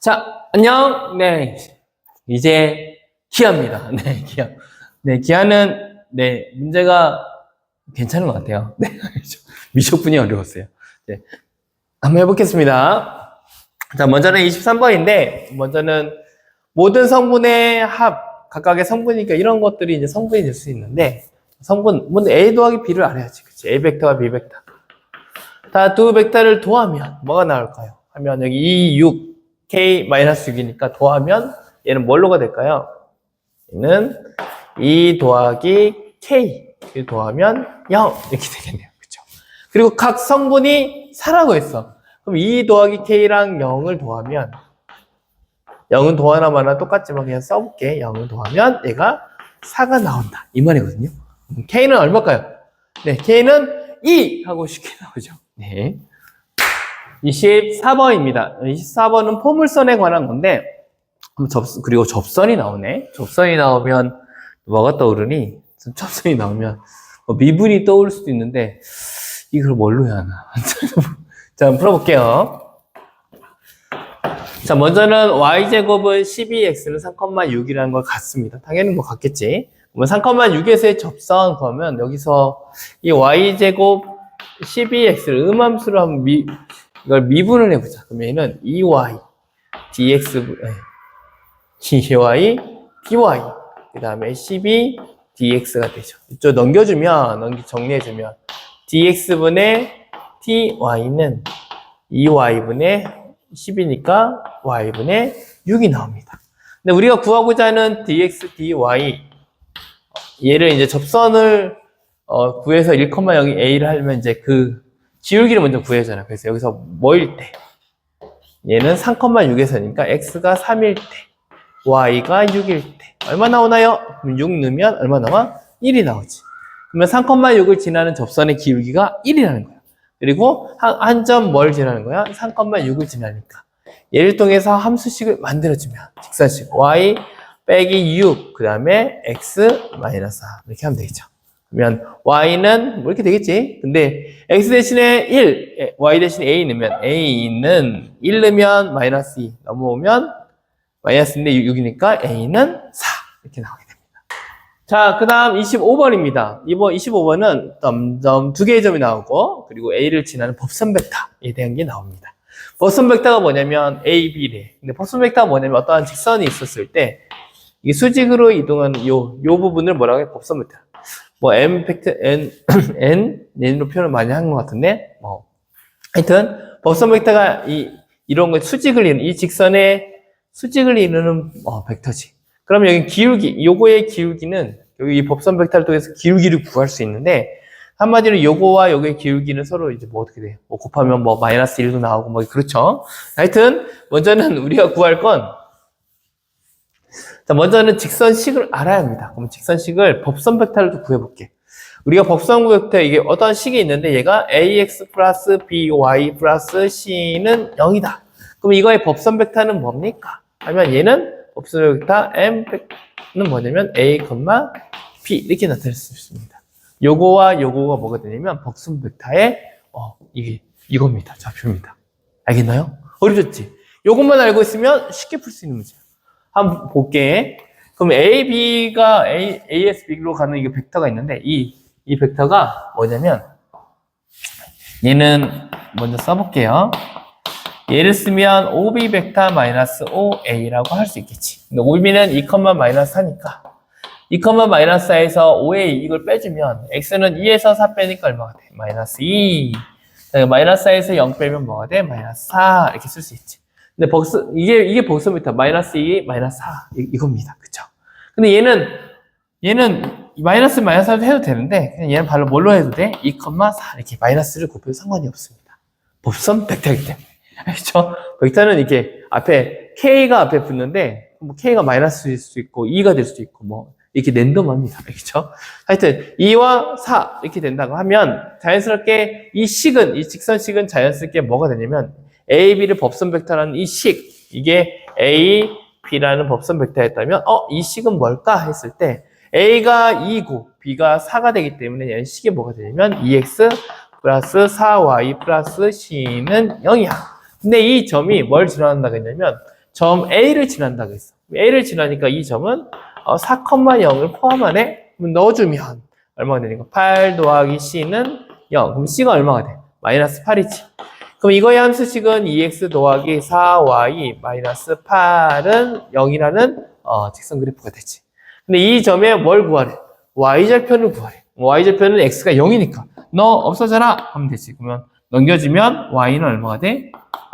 자, 안녕. 네. 이제 기하입니다. 네, 기하. 네, 기하는, 네, 문제가 괜찮은 것 같아요. 네, 미적분이 어려웠어요. 네. 한번 해보겠습니다. 자, 먼저는 23번인데, 먼저는 모든 성분의 합, 각각의 성분이니까 이런 것들이 이제 성분이 될 수 있는데, 성분, 먼저 A 더하기 B를 알아야지. 그치? A 벡터와 B 벡터. 다 두 벡터를 더하면 뭐가 나올까요? 하면 여기 2, 6, K-6이니까 더하면 얘는 뭘로가 될까요? 얘는 2 더하기 K 더하면 0 이렇게 되겠네요. 그쵸? 그리고 각 성분이 4라고 했어. 그럼 2 더하기 K랑 0을 더하면 0은 더하나 마나 똑같지만 그냥 써볼게. 0을 더하면 얘가 4가 나온다. 이 말이거든요. K는 얼마일까요? 네, K는 2 하고 쉽게 나오죠. 네. 24번입니다. 24번은 포물선에 관한 건데, 그리고 접선이 나오네. 접선이 나오면 뭐가 떠오르니? 접선이 나오면 미분이 떠오를 수도 있는데, 이걸 뭘로 해야 하나? 자, 한번 풀어볼게요. 자, 먼저는 y제곱은 12x는 3,6이라는 걸 같습니다. 당연히 뭐 같겠지. 그러면 3,6에서의 접선 그러면 여기서 이 y제곱 12x를 음함수로 한번 이걸 미분을 해보자. 그러면 얘는 2y dx dy dy 그 다음에 12 dx가 되죠. 이쪽 넘겨주면 정리해주면 dx분의 dy는 2y분의 10이니까 y분의 6이 나옵니다. 근데 우리가 구하고자 하는 dx dy 얘를 이제 접선을 구해서 1,0이 a를 하려면 이제 그 지울기를 먼저 구해야잖아. 그래서 여기서 뭐일 때? 얘는 3,6에서니까 x가 3일 때, y가 6일 때. 얼마 나오나요? 그럼 6 넣으면 얼마 나와? 1이 나오지. 그러면 3,6을 지나는 접선의 기울기가 1이라는 거야. 그리고 한 점 뭘 지나는 거야? 3,6을 지나니까. 얘를 통해서 함수식을 만들어주면 직선식 y 빼기 6, 그 다음에 x 마이너스 4 이렇게 하면 되겠죠. 그러면 y는 뭐 이렇게 되겠지. 근데 x 대신에 1, y 대신에 a 넣으면 a는 1 넣으면 마이너스 2 넘어오면 마이너스인데 6이니까 a는 4 이렇게 나오게 됩니다. 자, 그 다음 25번입니다. 이번 25번은 점점 두 개의 점이 나오고 그리고 a를 지나는 법선 벡터에 대한 게 나옵니다. 법선 벡터가 뭐냐면 a, b래. 근데 법선 벡터가 뭐냐면 어떠한 직선이 있었을 때 이게 수직으로 이동하는 요 부분을 뭐라고 해? 법선 벡터. 뭐 m 팩트 n으로 표현을 많이 하는 것 같은데 하여튼 법선 벡터가 이런 거 수직을 이루는 이 직선의 수직을 이루는 벡터지. 그럼 여기 기울기 요거의 기울기는 여기 이 법선 벡터를 통해서 기울기를 구할 수 있는데 한마디로 요거와 요거의 기울기는 서로 이제 뭐 어떻게 돼요? 뭐 곱하면 뭐 마이너스 1도 나오고 뭐 그렇죠. 하여튼 먼저는 우리가 구할 건 자, 먼저는 직선식을 알아야 합니다. 그럼 직선식을 법선 벡터를 구해볼게. 우리가 법선 벡터 이게 어떤 식이 있는데 얘가 ax 플러스 by 플러스 c는 0이다. 그럼 이거의 법선 벡터는 뭡니까? 하면 얘는 법선 벡터 m는 뭐냐면 a, b 이렇게 나타낼 수 있습니다. 요거와 요거가 뭐가 되냐면 법선 벡터의 이겁니다. 좌표입니다. 알겠나요? 어렵졌지? 요것만 알고 있으면 쉽게 풀 수 있는 문제야. 한번 볼게. 그럼 AB가 ASB로 가는 이 벡터가 있는데 이 벡터가 뭐냐면 얘는 먼저 써볼게요. 얘를 쓰면 OB 벡터 마이너스 OA라고 할 수 있겠지. 근데 OB는 2, 마이너스 4니까 2, 마이너스 4에서 OA 이걸 빼주면 X는 2에서 4 빼니까 얼마가 돼? 마이너스 2. 마이너스 4에서 0 빼면 뭐가 돼? 마이너스 4 이렇게 쓸 수 있지. 근데 이게 법선 벡터 마이너스 2, 마이너스 4 이겁니다. 그쵸? 근데 얘는 마이너스 4도 해도 되는데 그냥 얘는 바로 뭘로 해도 돼? 2, 4 이렇게 마이너스를 곱해도 상관이 없습니다. 법선 벡터이기 때문에. 그렇죠? 벡터는 이렇게 앞에 K가 앞에 붙는데 뭐 K가 마이너스일 수도 있고 2가 될 수도 있고 뭐 이렇게 랜덤합니다. 그렇죠? 하여튼 2와 4 이렇게 된다고 하면 자연스럽게 이 직선식은 자연스럽게 뭐가 되냐면 A, B를 법선 벡터라는 이 식, 이게 A, B라는 법선 벡터였다면, 이 식은 뭘까 했을 때, A가 2고, B가 4가 되기 때문에 얘는 식이 뭐가 되냐면, 2x 플러스 4y 플러스 c는 0이야. 근데 이 점이 뭘 지나간다고 했냐면 점 A를 지난다고 했어. A를 지나니까 이 점은 4,0을 포함하네? 그럼 넣어주면 얼마가 되니까 8 더하기 c는 0. 그럼 c가 얼마가 돼? 마이너스 8이지. 그럼 이거의 함수식은 2x 더하기 4y 마이너스 8은 0이라는 직선 그래프가 되지. 근데 이 점에 뭘 구하래? y절편을 구하래. y절편은 x가 0이니까 너 없어져라 하면 되지. 그러면 넘겨주면 y는 얼마가 돼?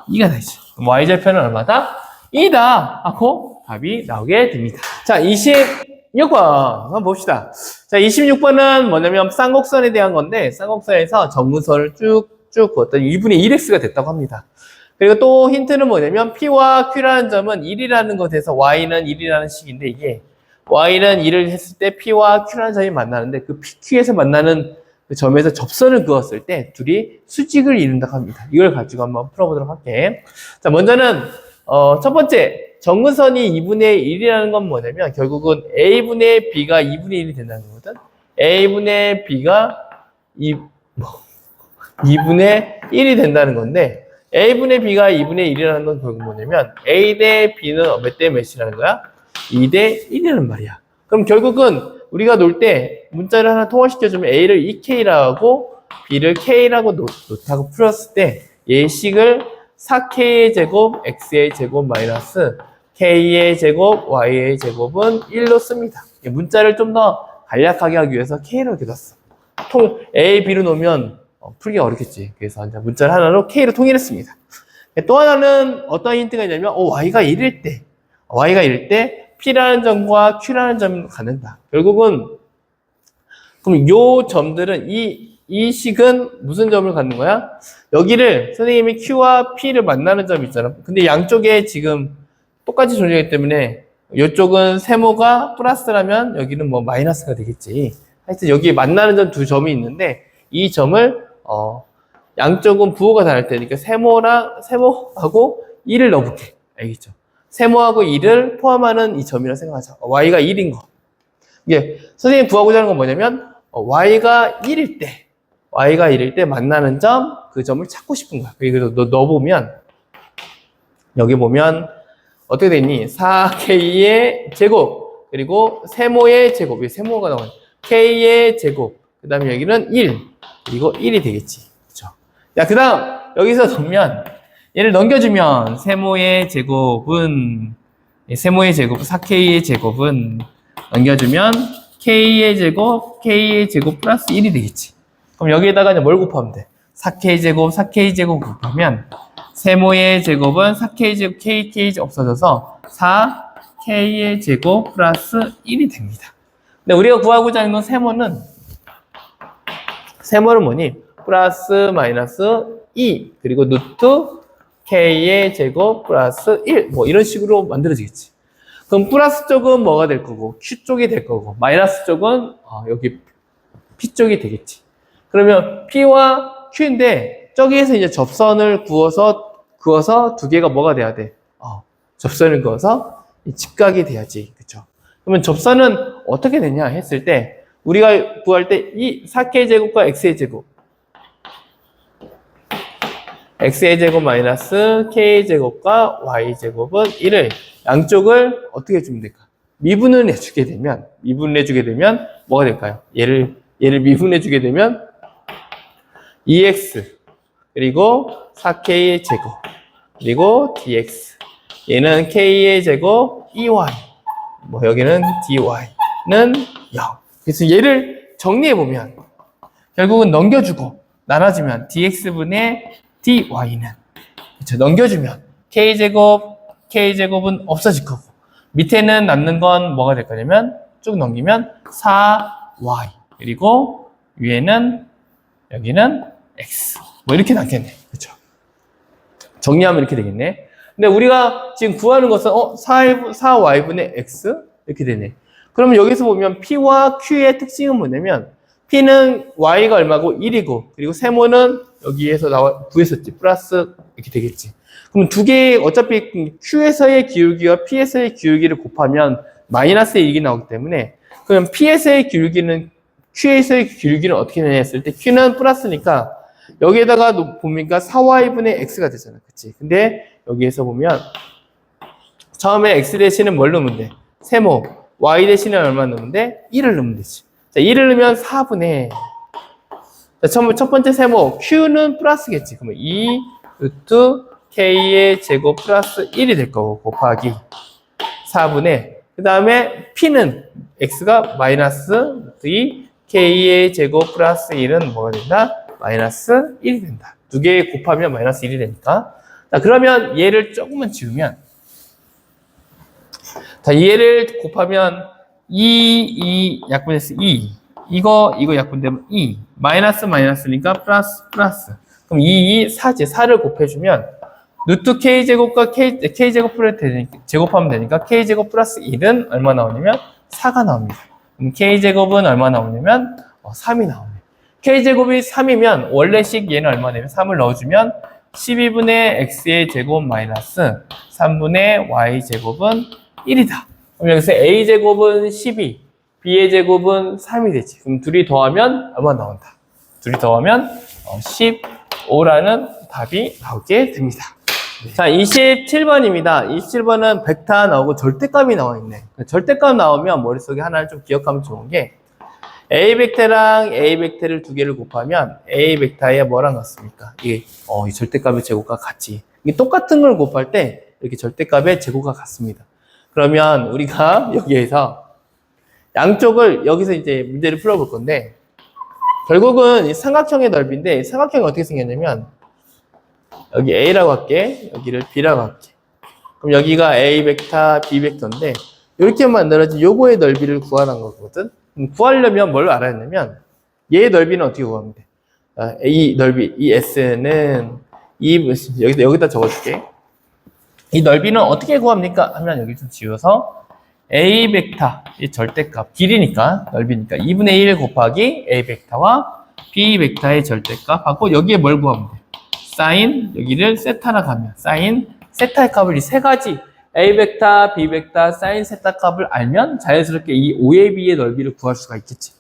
2가 되지. 그럼 y절편은 얼마다? 2다 하고 답이 나오게 됩니다. 자, 26번 한번 봅시다. 자, 26번은 뭐냐면 쌍곡선에 대한 건데 쌍곡선에서 정근선을 쭉쭉 그었더니 2분의 1x가 됐다고 합니다. 그리고 또 힌트는 뭐냐면 P와 Q라는 점은 1이라는 것에서 Y는 1이라는 식인데 이게 Y는 1을 했을 때 P와 Q라는 점이 만나는데 그 PQ에서 만나는 그 점에서 접선을 그었을 때 둘이 수직을 이룬다고 합니다. 이걸 가지고 한번 풀어보도록 할게. 자, 먼저는 첫 번째 정근선이 2분의 1이라는 건 뭐냐면 결국은 A분의 B가 2분의 1이 된다는 거거든. A분의 B가 2분의 1이 된다는 건데 A분의 B가 2분의 1이라는 건 결국 뭐냐면 A 대 B는 몇 대 몇이라는 거야? 2 대 1이라는 말이야. 그럼 결국은 우리가 놀 때 문자를 하나 통화시켜주면 A를 2K라고 하고 B를 K라고 놓다고 풀었을 때 예식을 4K의 제곱 X의 제곱 마이너스 K의 제곱 Y의 제곱은 1로 씁니다. 문자를 좀 더 간략하게 하기 위해서 K로 이렇게 놨어. A, B로 놓으면 풀기가 어렵겠지. 그래서 이제 문자를 하나로 K로 통일했습니다. 또 하나는 어떤 힌트가 있냐면 Y가 1일 때 P라는 점과 Q라는 점이 갖는다. 결국은 그럼 요 점들은 이 식은 무슨 점을 갖는 거야? 여기를 선생님이 Q와 P를 만나는 점이 있잖아. 근데 양쪽에 지금 똑같이 존재하기 때문에 이쪽은 세모가 플러스라면 여기는 뭐 마이너스가 되겠지. 하여튼 여기 만나는 점 두 점이 있는데 이 점을 양쪽은 부호가 다를 테니까 세모하고 1을 넣어볼게. 알겠죠? 세모하고 1을 포함하는 이 점이라고 생각하자. y가 1인 거. 이게 선생님이 구하고자 하는 건 뭐냐면 y가 1일 때 만나는 점, 그 점을 찾고 싶은 거야. 그래서 너 넣어보면 여기 보면 어떻게 되니? 4k의 제곱 그리고 세모의 제곱, 이 세모가 나와요. k의 제곱, 그 다음에 여기는 1 그리고 1이 되겠지. 그렇죠? 야, 그 다음 여기서 보면 얘를 넘겨주면 세모의 제곱은 4k의 제곱은 넘겨주면 k의 제곱 플러스 1이 되겠지. 그럼 여기에다가 이제 뭘 곱하면 돼? 4k의 제곱 곱하면 세모의 제곱은 4k의 제곱, k의 제곱 없어져서 4k의 제곱 플러스 1이 됩니다. 근데 우리가 구하고자 하는 건 세모는 뭐니? 플러스 마이너스 2 그리고 루트 k의 제곱 플러스 1 뭐 이런 식으로 만들어지겠지. 그럼 플러스 쪽은 뭐가 될 거고 q 쪽이 될 거고 마이너스 쪽은 여기 p 쪽이 되겠지. 그러면 p와 q인데 저기에서 이제 접선을 그어서 두 개가 뭐가 돼야 돼? 접선을 그어서 직각이 돼야지. 그렇죠? 그러면 접선은 어떻게 되냐 했을 때 우리가 구할 때 이 4k의 제곱과 x의 제곱 x의 제곱 마이너스 k의 제곱과 y 제곱은 1을 양쪽을 어떻게 해주면 될까? 미분을 해주게 되면 뭐가 될까요? 얘를 미분해주게 되면 2x 그리고 4k의 제곱 그리고 dx 얘는 k의 제곱 2y 뭐 여기는 dy는 0. 그래서 얘를 정리해보면 결국은 넘겨주고 나눠주면 dx분의 dy는 그렇죠? 넘겨주면 k제곱은 없어질 거고 밑에는 남는 건 뭐가 될 거냐면 쭉 넘기면 4y 그리고 위에는 여기는 x 뭐 이렇게 남겠네. 그렇죠? 정리하면 이렇게 되겠네. 근데 우리가 지금 구하는 것은 4y분의 x 이렇게 되네. 그러면 여기서 보면 p와 q의 특징은 뭐냐면 p는 y가 얼마고 1이고 그리고 세모는 여기에서 구했었지 플러스 이렇게 되겠지. 그럼 두 개 어차피 q에서의 기울기와 p에서의 기울기를 곱하면 마이너스 1이 나오기 때문에 그럼 p에서의 기울기는 q에서의 기울기는 어떻게 되냐 했을 때 q는 플러스니까 여기에다가 보니까 4y분의 x가 되잖아. 그치? 근데 여기에서 보면 처음에 x 대신은 뭘 넣으면 돼? 세모. y 대신에 얼마 넣으면 돼? 1을 넣으면 되지. 자, 1을 넣으면 4분의. 자, 첫 번째 세모. q는 플러스겠지. 그러면 2 루트 k의 제곱 플러스 1이 될 거고, 곱하기 4분의. 그 다음에 p는 x가 마이너스 2 k의 제곱 플러스 1은 뭐가 된다? 마이너스 1이 된다. 두 개 곱하면 마이너스 1이 되니까. 자, 그러면 얘를 조금만 지우면, 자, 얘를 곱하면 2 약분해서 2. 이거 약분되면 2. 마이너스니까 플러스. 그럼 4지. 4를 곱해주면, 루트 k제곱과 k제곱을 제곱하면 되니까 k제곱 플러스 1은 얼마 나오냐면 4가 나옵니다. 그럼 k제곱은 얼마 나오냐면 3이 나오네요. k제곱이 3이면 원래식 얘는 얼마 되면 3을 넣어주면 12분의 x의 제곱 마이너스 3분의 y제곱은 1이다. 그럼 여기서 a제곱은 12, b의 제곱은 3이 되지. 그럼 둘이 더하면 얼마 나온다? 둘이 더하면 15라는 답이 나오게 됩니다. 자, 27번입니다. 27번은 벡터 나오고 절대값이 나와 있네. 절대값 나오면 머릿속에 하나를 좀 기억하면 좋은 게 A 벡터랑 A 벡터를 두 개를 곱하면 A 벡터에 뭐랑 같습니까? 이 절대값의 제곱과 같이. 이게 똑같은 걸 곱할 때 이렇게 절대값의 제곱과 같습니다. 그러면 우리가 여기에서 양쪽을 여기서 이제 문제를 풀어볼 건데 결국은 이 삼각형의 넓이인데 삼각형이 어떻게 생겼냐면 여기 A라고 할게. 여기를 B라고 할게. 그럼 여기가 A 벡터, B 벡터인데 이렇게 만들어진 요거의 넓이를 구하는 거거든. 구하려면 뭘 알아야 되냐면 얘의 넓이는 어떻게 구하면 돼? 이 넓이, 이 S는 여기다 적어줄게. 이 넓이는 어떻게 구합니까? 하면 여기 좀 지워서 A 벡터, 이 절대값, 길이니까 넓이니까 2분의 1 곱하기 A 벡터와 B 벡터의 절대값 하고 여기에 뭘 구하면 돼? 사인, 여기를 세타라 가면 사인 세타의 값을 이 세 가지 A 벡터, B 벡터, 사인 세타 값을 알면 자연스럽게 이 OAB의 넓이를 구할 수가 있겠지.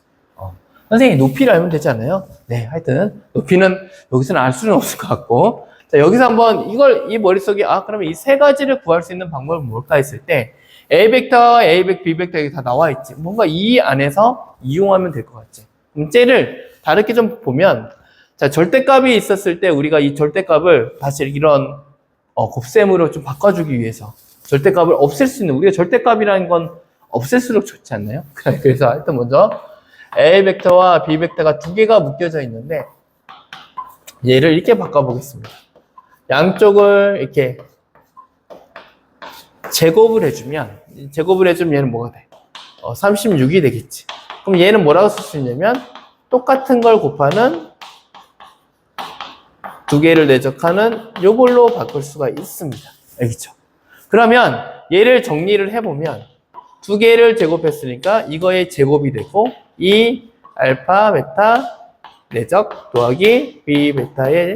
선생님 높이를 알면 되지 않아요? 네, 하여튼 높이는 여기서는 알 수는 없을 것 같고 자, 여기서 한번 이 머릿속에 그러면 이 세 가지를 구할 수 있는 방법은 뭘까 했을 때 A 벡터, A 벡터, B 벡터 여기 다 나와 있지. 뭔가 이 안에서 이용하면 될 것 같지. 쟤를 다르게 좀 보면 자, 절대값이 있었을 때 우리가 이 절대값을 다시 이런 곱셈으로 좀 바꿔주기 위해서 절대값을 없앨 수 있는 우리가 절대값이라는 건 없앨수록 좋지 않나요? 그래서 일단 먼저 A 벡터와 B 벡터가 두 개가 묶여져 있는데 얘를 이렇게 바꿔보겠습니다. 양쪽을 이렇게 제곱을 해주면 얘는 뭐가 돼? 36이 되겠지. 그럼 얘는 뭐라고 쓸 수 있냐면 똑같은 걸 곱하는 두 개를 내적하는 요걸로 바꿀 수가 있습니다. 알겠죠? 그러면 얘를 정리를 해보면 두 개를 제곱했으니까 이거의 제곱이 되고 이 알파 베타 내적 더하기 B 베타의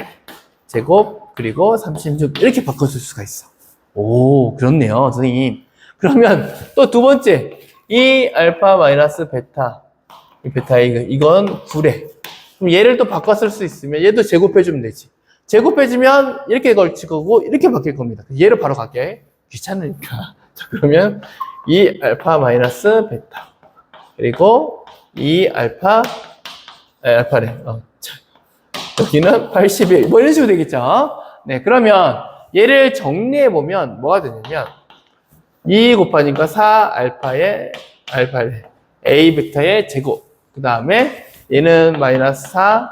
제곱 그리고 36 이렇게 바꿔줄 수가 있어. 오, 그렇네요, 선생님. 그러면 또 두 번째 이 알파 마이너스 베타 이 베타의 이건 9래. 그럼 얘를 또 바꿔 쓸 수 있으면 얘도 제곱해주면 되지. 제곱해주면 이렇게 걸칠 거고 이렇게 바뀔 겁니다. 얘를 바로 갈게. 귀찮으니까. 자, 그러면 이 알파 마이너스 베타 그리고 이 알파래. 여기는 81. 뭐 이런 식으로 되겠죠? 네, 그러면 얘를 정리해 보면 뭐가 되냐면 2 곱하니까 4 알파래 A 벡터의 제곱. 그 다음에 얘는 마이너스 4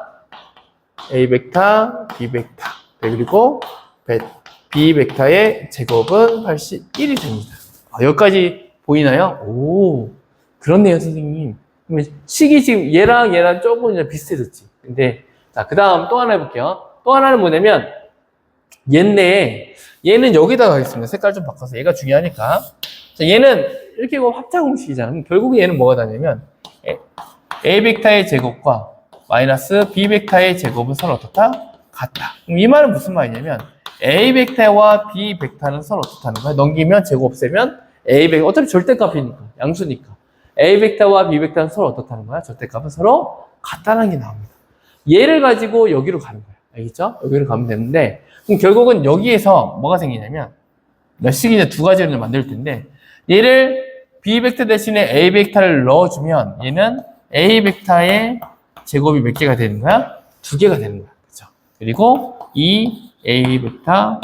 A 벡터, B 벡터, 그리고 B 벡터의 제곱은 81이 됩니다. 여기까지 보이나요? 오, 그렇네요, 선생님. 식이 지금 얘랑 조금 이제 비슷해졌지. 근데, 자, 그 다음 또 하나 해볼게요. 또 하나는 뭐냐면, 얘는 여기다가 하겠습니다. 색깔 좀 바꿔서. 얘가 중요하니까. 자, 얘는 이렇게 합차 공식이잖아. 결국 얘는 뭐가 다냐면, A 벡터의 제곱과 마이너스 B 벡터의 제곱은 서로 어떻다? 같다. 그럼 이 말은 무슨 말이냐면 A 벡터와 B 벡터는 서로 어떻다는 거야? 넘기면 제곱 없애면 A 벡터 어차피 절대값이니까 양수니까 A 벡터와 B 벡터는 서로 어떻다는 거야? 절대값은 서로 같다는 게 나옵니다. 얘를 가지고 여기로 가는 거야. 알겠죠? 여기로 가면 되는데, 그럼 결국은 여기에서 뭐가 생기냐면, 몇 식이냐 두 가지를 만들 텐데, 얘를 B 벡터 대신에 A 벡터를 넣어주면, 얘는 A 벡터의 제곱이 몇 개가 되는 거야? 두 개가 되는 거야. 그죠? 그리고 이 A 벡터,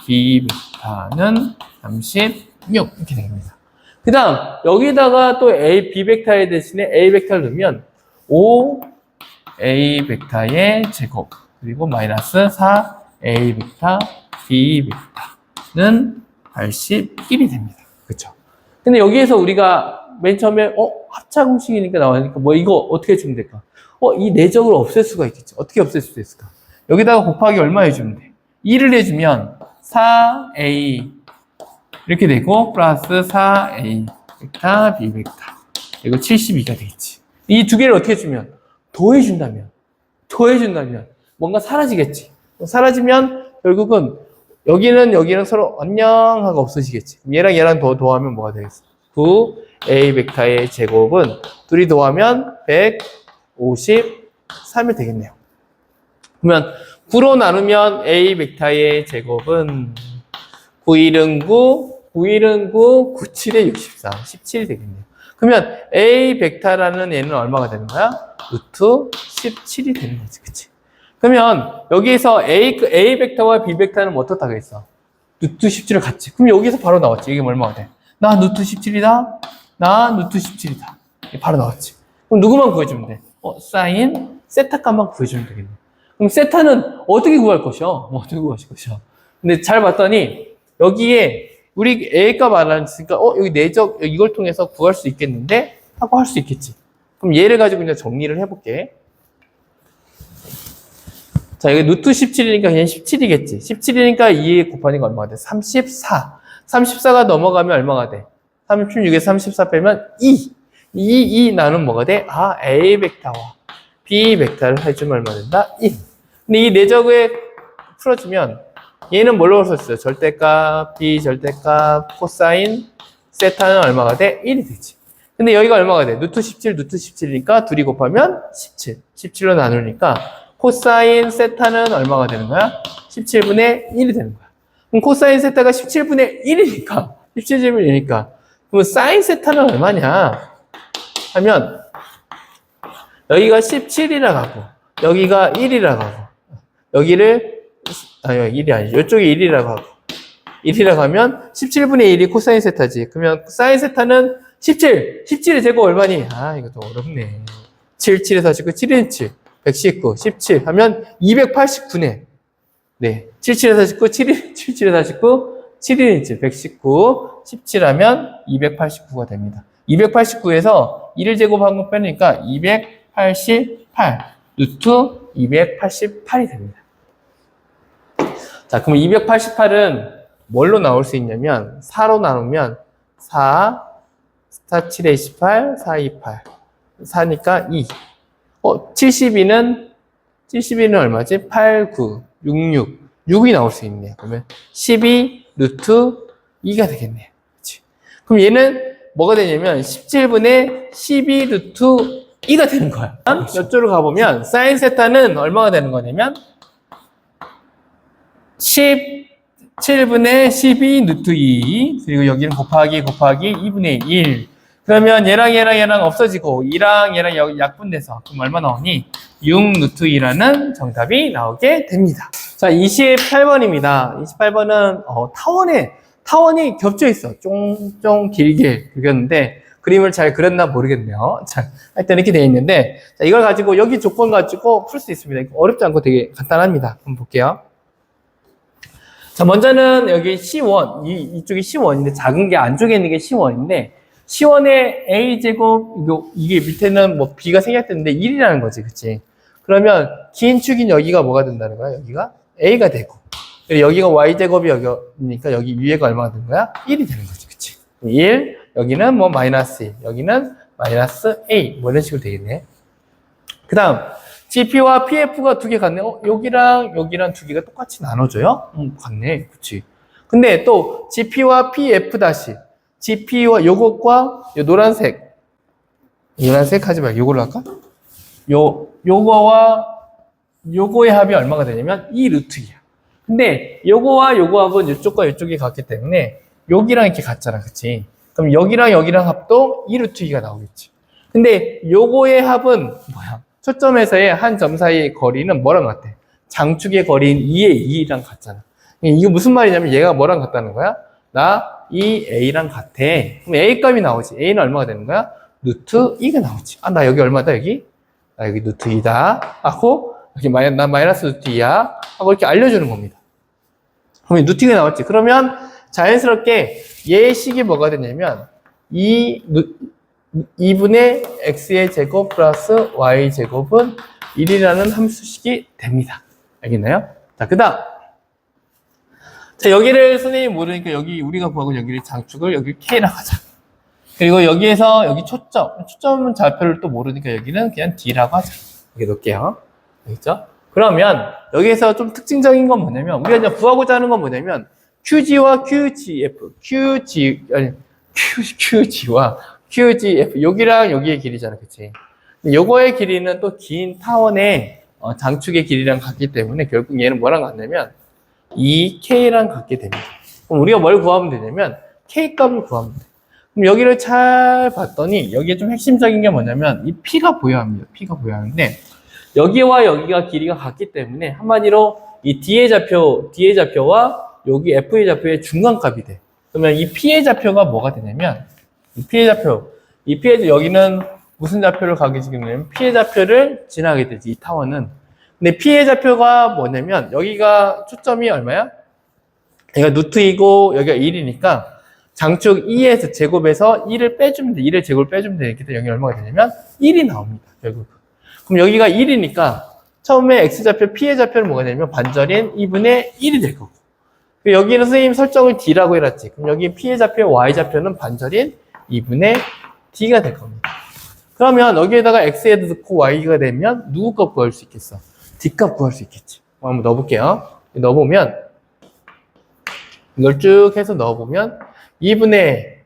B 벡터는 36 이렇게 됩니다. 그 다음 여기다가 또 B 벡터의 대신에 A 벡터를 넣으면 5 A 벡터의 제곱 그리고 마이너스 4 A 벡터 B 벡터는 81이 됩니다. 그렇죠? 근데 여기에서 우리가 맨 처음에 합차 공식이니까 나오니까 뭐 이거 어떻게 해주면 될까? 이 내적을 없앨 수가 있겠죠. 어떻게 없앨 수 있을까? 여기다가 곱하기 얼마 해주면 돼? 2를 해주면 4A 이렇게 되고 플러스 4A 벡터 B 벡터 그리고 72가 되겠지. 이 두 개를 어떻게 해주면? 더해준다면 뭔가 사라지겠지. 사라지면 결국은 여기는 서로 안녕하고 없어지겠지. 얘랑 더하면 뭐가 되겠어? 9A 벡터의 제곱은 둘이 더하면 153이 되겠네요. 그러면 9로 나누면 A 벡터의 제곱은 9일은 9, 9일은 9, 9, 7에 64, 17이 되겠네요. 그러면 A 벡터라는 얘는 얼마가 되는 거야? 루트 17이 되는 거지, 그치? 그러면 여기에서 A 벡터와 B 벡터는 어떻다 그랬어? 루트 17을 같이. 그럼 여기서 바로 나왔지. 이게 얼마가 돼? 나 루트 17이다. 나 루트 17이다. 바로 나왔지. 그럼 누구만 구해주면 돼? 사인 세타 값만 구해주면 되겠네. 그럼 세타는 어떻게 구할 것이요? 어떻게 구하실 것이요? 근데 잘 봤더니 여기에 우리 A 값 알았으니까 여기 내적 이걸 통해서 구할 수 있겠는데 하고 할 수 있겠지. 그럼 얘를 가지고 이제 정리를 해볼게. 자, 여기 루트 17이니까 그냥 17이겠지. 17이니까 2에 곱하니까 얼마가 돼? 34. 34가 넘어가면 얼마가 돼? 36에서 34 빼면 2. 2 나누면 뭐가 돼? A 벡터와 B 벡터를 해주면 얼마 된다? 1. 근데 이 내적을 풀어주면 얘는 뭘로 썼어요? 절대값, 비절대값, 코사인, 세타는 얼마가 돼? 1이 되지. 근데 여기가 얼마가 돼? 루트 17, 루트 17이니까 둘이 곱하면 17. 17로 나누니까 코사인 세타는 얼마가 되는 거야? 17분의 1이 되는 거야. 그럼 코사인 세타가 17분의 1이니까 17분의 1이니까 그러면 사인 세타는 얼마냐? 하면 여기가 17이라고 하고 여기가 1이라고 하고 여기를 1이 아니죠. 이쪽이 1이라고 하고 1이라고 하면 17분의 1이 코사인 세타지. 그러면 사인 세타는 17! 17의 제곱 얼마니? 이것도 어렵네. 7, 7에 49, 7에 7, 119, 17 하면 289네. 네. 7, 7에 49, 7, 7에 49, 7에 7, 119, 17 하면 289가 됩니다. 289에서 1을 제곱한 거 빼니까 288, 루트 288이 됩니다. 자, 그럼 288은 뭘로 나올 수 있냐면 4로 나누면 4, 4, 7에 28, 4, 28. 4니까 2. 72는 얼마지? 8, 9, 66. 6이 나올 수 있네요. 그러면 12 루트 2가 되겠네요. 그치? 그럼 얘는 뭐가 되냐면 17분의 12 루트 2가 되는 거야. 이쪽으로 가보면 사인 세타는 얼마가 되는 거냐면 17분의 12 루트 2 그리고 여기는 곱하기 2분의 1 그러면 얘랑 없어지고 2랑 얘랑 여기 약분돼서 그럼 얼마 나오니? 6 루트 2라는 정답이 나오게 됩니다. 자, 28번입니다. 28번은 타원이 겹쳐 있어. 쫑쫑 길게 그렸는데 그림을 잘 그렸나 모르겠네요. 자, 하여튼 이렇게 되어 있는데 자, 이걸 가지고 여기 조건 가지고 풀 수 있습니다. 어렵지 않고 되게 간단합니다. 한번 볼게요. 자, 먼저는 여기 C1, 이쪽이 C1인데 작은 게 안쪽에 있는 게 C1인데 C1의 A제곱, 이게 밑에는 뭐 B가 생략됐는데 1이라는 거지, 그치? 그러면 긴 축인 여기가 뭐가 된다는 거야? 여기가 A가 되고 그리고 여기가 Y제곱이 여기니까 여기 위에가 얼마가 되는 거야? 1이 되는 거지, 그치? 1, 여기는 뭐 마이너스 1, 여기는 마이너스 A, 뭐 이런 식으로 되겠네. 그 다음 GP와 PF가 두 개 같네. 여기랑 두 개가 똑같이 나눠져요? 같네. 그치. 근데 또 GP와 PF 다시. GP와 요것과 요 노란색 하지 말고 요걸로 할까? 요거와 요거의 합이 얼마가 되냐면 2 루트 2야. 근데 요거와 요거 합은 이쪽과 이쪽이 같기 때문에 여기랑 이렇게 같잖아. 그치? 그럼 여기랑 여기랑 합도 2 루트 2가 나오겠지. 근데 요거의 합은 뭐야? 초점에서의 한 점 사이의 거리는 뭐랑 같아? 장축의 거리인 2의 2랑 같잖아. 이거 무슨 말이냐면 얘가 뭐랑 같다는 거야? 나 이 A랑 같아. 그럼 A 값이 나오지. A는 얼마가 되는 거야? 루트 2가 나오지. 아, 나 여기 얼마다, 여기? 나 여기 루트 2다. 하고, 여기 나 마이너스 루트 2야. 하고 이렇게 알려주는 겁니다. 그럼 루트 2가 나왔지. 그러면 자연스럽게 얘의 식이 뭐가 되냐면 2분의 x의 제곱 플러스 y 제곱은 1이라는 함수식이 됩니다. 알겠나요? 자, 그 다음. 자, 여기를 선생님이 모르니까 여기 우리가 구하고 여기를 장축을 여기 K라고 하자. 그리고 여기에서 여기 초점은 좌표를 또 모르니까 여기는 그냥 D라고 하자. 여기 놓을게요. 알겠죠? 그러면 여기에서 좀 특징적인 건 뭐냐면 우리가 이제 구하고자 하는 건 뭐냐면 QG와 QGF, QG와 QGF 여기랑 여기의 길이잖아, 그치? 요거의 길이는 또 긴 타원의 장축의 길이랑 같기 때문에 결국 얘는 뭐랑 같냐면 2K랑 같게 됩니다. 그럼 우리가 뭘 구하면 되냐면 K 값을 구하면 돼. 그럼 여기를 잘 봤더니 여기에 좀 핵심적인 게 뭐냐면 이 P가 보여야 합니다. P가 보여야 하는데 여기와 여기가 길이가 같기 때문에 한마디로 이 D의 좌표와 여기 F의 좌표의 중간값이 돼. 그러면 이 P의 좌표가 뭐가 되냐면 이 P의 좌표 여기는 무슨 좌표를 가게 되냐면 P의 좌표를 지나게 되지, 이 타원은. 근데 P의 좌표가 뭐냐면 여기가 초점이 얼마야? 여기가 루트이고 여기가 1이니까 장축 2에서 제곱에서 1을 빼주면 돼. 1을 제곱을 빼주면 되기 때문에 여기 얼마가 되냐면 1이 나옵니다. 결국. 그럼 여기가 1이니까 처음에 X좌표 P의 좌표는 뭐가 되냐면 반절인 2분의 1이 될 거고. 여기는 선생님 설정을 D라고 해놨지. 그럼 여기 P의 좌표, Y좌표는 반절인 2분의 D가 될 겁니다. 그러면 여기에다가 X에 넣고 Y가 되면 누구 값 구할 수 있겠어? D 값 구할 수 있겠지. 한번 넣어볼게요. 넣어보면 이걸 쭉 해서 넣어보면 2분의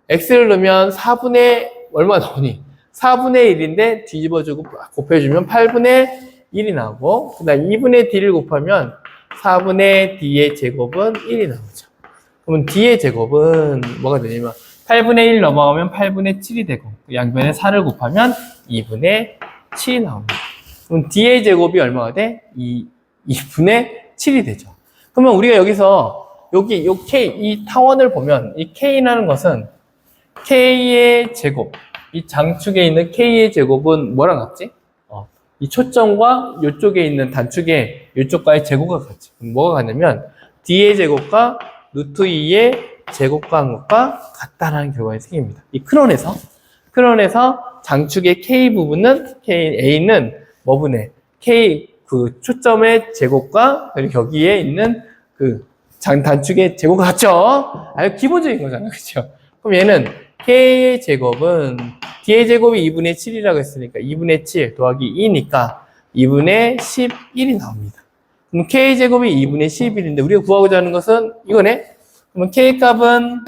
X를 넣으면 4분의 얼마 나오니? 4분의 1인데 뒤집어주고 곱해주면 8분의 1이 나오고 그 다음 2분의 D를 곱하면 4분의 D의 제곱은 1이 나오죠. 그러면 D의 제곱은 뭐가 되냐면 8분의 1 넘어가면 8분의 7이 되고 양변에 4를 곱하면 2분의 7이 나옵니다. 그럼 D의 제곱이 얼마가 돼? 2분의 7이 되죠. 그러면 우리가 여기서 여기 요 K, 이 타원을 보면 이 K라는 것은 K의 제곱, 이 장축에 있는 K의 제곱은 뭐랑 같지? 이 초점과 이쪽에 있는 단축의 이쪽과의 제곱과 같지. 그럼 뭐가 같냐면 D의 제곱과 루트 2의 제곱과 한 것과 같다라는 결과가 생깁니다. 이 큰원에서 장축의 K 부분은 A는 뭐분의 K 그 초점의 제곱과 그리고 여기에 있는 그 단축의 제곱과 같죠? 아주 기본적인 거잖아요. 그렇죠? 그럼 얘는 K의 제곱은 D의 제곱이 2분의 7이라고 했으니까 2분의 7 더하기 2니까 2분의 11이 나옵니다. 그럼 K의 제곱이 2분의 11인데 우리가 구하고자 하는 것은 이거네? 그러면 K 값은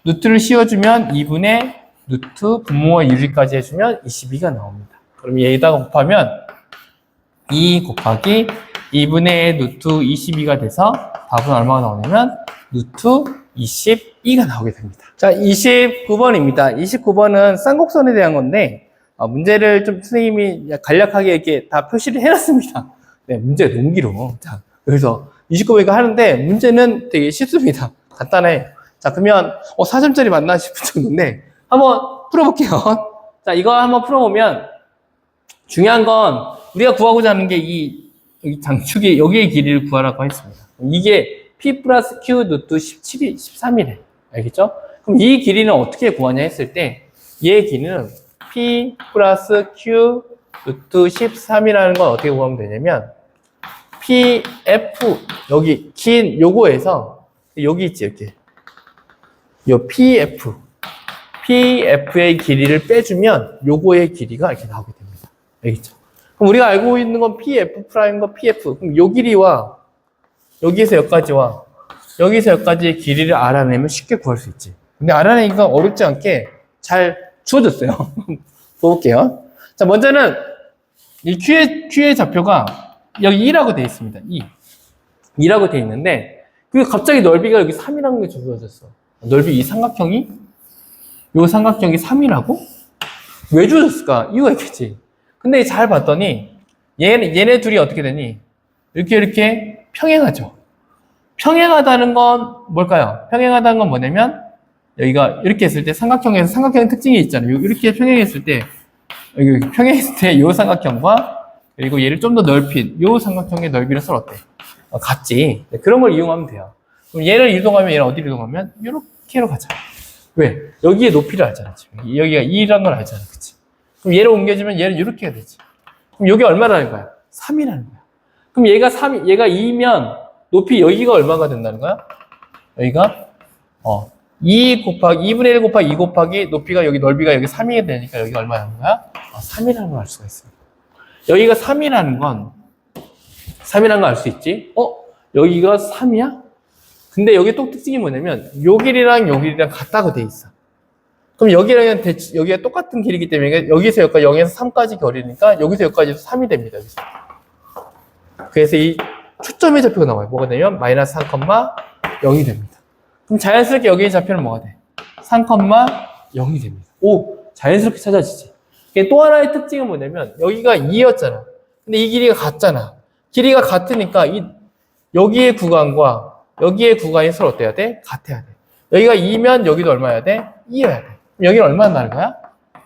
루트를 씌워주면 2분의 루트 분모와 유리까지 해주면 22가 나옵니다. 그럼 얘에다가 곱하면 2 곱하기 2분의 루트 22가 돼서 답은 얼마가 나오냐면 루트 22가 나오게 됩니다. 자, 29번입니다. 29번은 쌍곡선에 대한 건데 문제를 좀 선생님이 간략하게 이렇게 다 표시를 해놨습니다. 네, 문제가 너무 길어. 자, 그래서 29번이니까 하는데 문제는 되게 쉽습니다. 간단해. 자, 그러면 4점짜리 맞나 싶을 정도인데 한번 풀어볼게요. 자, 이거 한번 풀어보면 중요한 건 우리가 구하고자 하는 게 이 장축의 여기의 길이를 구하라고 했습니다. 이게 P 플러스 Q 루트 17이 13이래. 알겠죠? 그럼 이 길이는 어떻게 구하냐 했을 때 얘의 길이는 P 플러스 Q 루트 13이라는 건 어떻게 구하면 되냐면 PF 여기 긴 요거에서 여기 있지 이렇게 요 PF의 길이를 빼주면 요거의 길이가 이렇게 나오게 됩니다. 알겠죠? 그럼 우리가 알고 있는 건 PF 프라임과 PF. 그럼 요 길이와 여기에서 여기까지와 여기서 여기까지의 길이를 알아내면 쉽게 구할 수 있지. 근데 알아내기가 어렵지 않게 잘 주어졌어요. 볼게요. 자, 먼저는 이 Q의 좌표가 여기 2라고 되어 있습니다. 2라고 되어 있는데, 그리고 갑자기 넓이가 여기 3이라는 게 주어졌어. 넓이 이 삼각형이, 요 삼각형이 3이라고? 왜 주어졌을까? 이유가 있겠지. 근데 잘 봤더니, 얘네 둘이 어떻게 되니? 이렇게 평행하죠. 평행하다는 건 뭘까요? 평행하다는 건 뭐냐면, 여기가 이렇게 했을 때 삼각형에서 삼각형의 특징이 있잖아요. 이렇게 평행했을 때, 여기 평행했을 때 이 삼각형과 그리고 얘를 좀 더 넓힌 이 삼각형의 넓이는 서로 어때? 같지. 그런 걸 이용하면 돼요. 그럼 얘를 이동하면 얘는 어디로 이동하면? 이렇게로 가자. 왜? 여기에 높이를 알잖아. 지금. 여기가 2라는 걸 알잖아. 그치? 그럼 얘를 옮겨주면 얘는 이렇게가 되지. 그럼 여기 얼마라는 거야? 3이라는 거야. 그럼 얘가 2면 높이 여기가 얼마가 된다는 거야? 여기가 2분의 1 곱하기 2 곱하기 높이가 여기 넓이가 여기 3이 되니까 여기가 얼마라는 거야? 3이라는 걸 알 수가 있습니다. 여기가 3이라는 건 알 수 있지? 여기가 3이야? 근데 여기 또 특징이 뭐냐면 요 길이랑 요 길이랑 같다고 돼 있어. 그럼 여기랑 여기가 똑같은 길이기 때문에 여기서 여기까지 0에서 3까지 거리니까 여기서 여기까지도 3이 됩니다. 여기서. 그래서 이 초점의 좌표가 나와요. 뭐가 되면 마이너스 3,0이 됩니다. 그럼 자연스럽게 여기의 좌표는 뭐가 돼? 3,0이 됩니다. 오, 자연스럽게 찾아지지. 또 하나의 특징은 뭐냐면 여기가 2였잖아. 근데 이 길이가 같잖아. 길이가 같으니까 여기의 구간과 여기의 구간이 서로 어때야 돼? 같아야 돼. 여기가 2면 여기도 얼마여야 돼? 2여야 돼. 그럼 여기는 얼마나 나는 거야?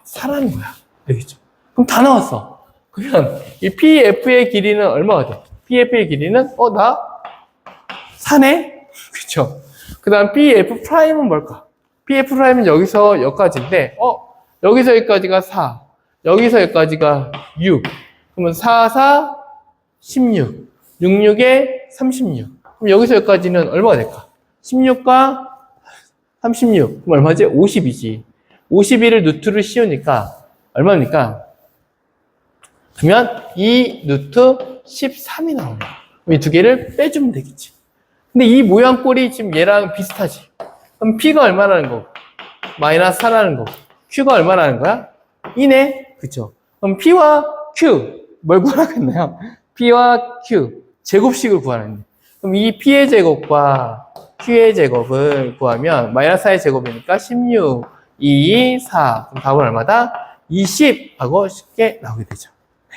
4라는 거야. 여기죠. 그럼 다 나왔어. 그러면 이 PF의 길이는 얼마가 돼? PF의 길이는 나 4네? 그쵸? 그 다음 PF 프라임은 뭘까? PF 프라임은 여기서 여기까지인데 여기서 여기까지가 4, 여기서 여기까지가 6. 그러면 4, 4, 16. 6, 6에 36. 그럼 여기서 여기까지는 얼마가 될까? 16과 36. 그럼 얼마지? 50이지. 51을 루트를 씌우니까 얼마입니까? 그러면 2 루트 13이 나오네. 이 두 개를 빼주면 되겠지. 근데 이 모양 꼴이 지금 얘랑 비슷하지. 그럼 P가 얼마라는 거고? 마이너스 4라는 거고. Q가 얼마라는 거야? 2네? 그쵸? 그럼 P와 Q, 뭘 구하라고 했나요? P와 Q, 제곱식을 구하라는 거예요. 그럼 이 P의 제곱과 Q의 제곱을 구하면 마이너스 4의 제곱이니까 16, 2, 4. 그럼 답은 얼마다? 20 하고 쉽게 나오게 되죠. 네.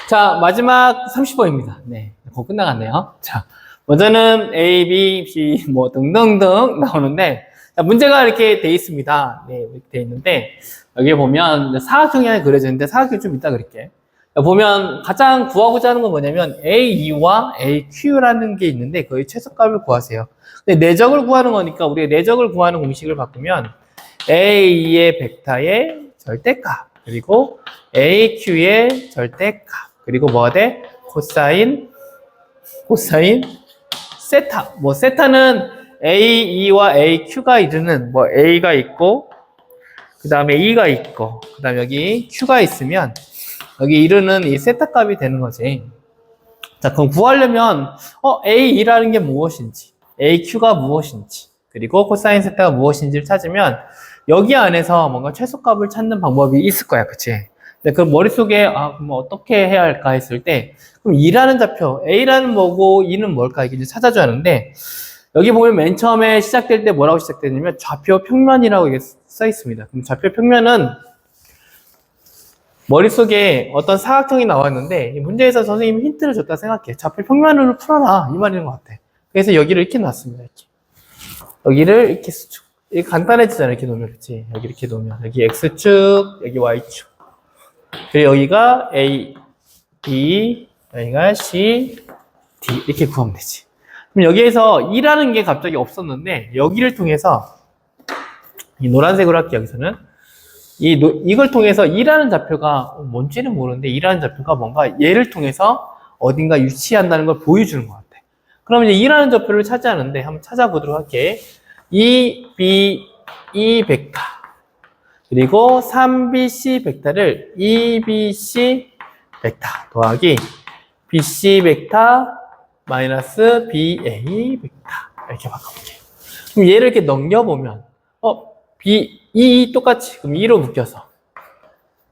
자, 마지막 30번입니다. 네, 거의 끝나갔네요. 자, 먼저는 A, B, C 뭐 등등등 나오는데 자, 문제가 이렇게 돼 있습니다. 네, 이렇게 돼 있는데 여기 보면 사각형이 하나 그려지는데 사각형 좀 이따 그릴게. 보면 가장 구하고자 하는 건 뭐냐면 AE와 AQ라는 게 있는데 거의 최소값을 구하세요. 근데 내적을 구하는 거니까 우리가 내적을 구하는 공식을 바꾸면 AE의 벡터의 절대값 그리고 AQ의 절대값 그리고 뭐가 돼? 코사인 세타. 뭐 세타는 AE와 AQ가 이르는 뭐 A가 있고 그 다음에 E가 있고 그 다음에 여기 Q가 있으면 여기 이르는 이 세타 값이 되는 거지. 자, 그럼 구하려면 AE라는 게 무엇인지 AQ가 무엇인지 그리고 코사인 세타가 무엇인지를 찾으면 여기 안에서 뭔가 최소값을 찾는 방법이 있을 거야. 그치? 근데 그 머릿속에 그럼 어떻게 해야 할까 했을 때 그럼 E라는 좌표, A라는 뭐고 E는 뭘까 이게 이제 찾아줘야 하는데 여기 보면 맨 처음에 시작될 때 뭐라고 시작되냐면 좌표 평면이라고 이게 써 있습니다. 그럼 좌표 평면은 머릿속에 어떤 사각형이 나왔는데 이 문제에서 선생님이 힌트를 줬다 생각해. 좌표 평면으로 풀어라 이 말인 것 같아. 그래서 여기를 이렇게 놨습니다. 이렇게. 여기를 이렇게 수축. 이게 간단해지잖아. 이렇게 놓으면 그렇지. 여기 이렇게 놓으면 여기 X축, 여기 Y축. 그리고 여기가 A, B, 여기가 C, D 이렇게 구하면 되지. 그럼 여기에서 2라는 게 갑자기 없었는데 여기를 통해서 이 노란색으로 할게요. 여기서는 이걸 통해서 2라는 좌표가 뭔지는 모르는데 2라는 좌표가 뭔가 얘를 통해서 어딘가 위치한다는 걸 보여주는 것 같아. 그럼 이제 2라는 좌표를 차지하는데 한번 찾아보도록 할게. E, B, E 벡터 그리고 3BC 벡터를 EBC 벡터 더하기 BC 벡터 마이너스 BA 벡터 이렇게 바꿔볼게요. 그럼 얘를 이렇게 넘겨보면 E 똑같이 그럼 2로 묶여서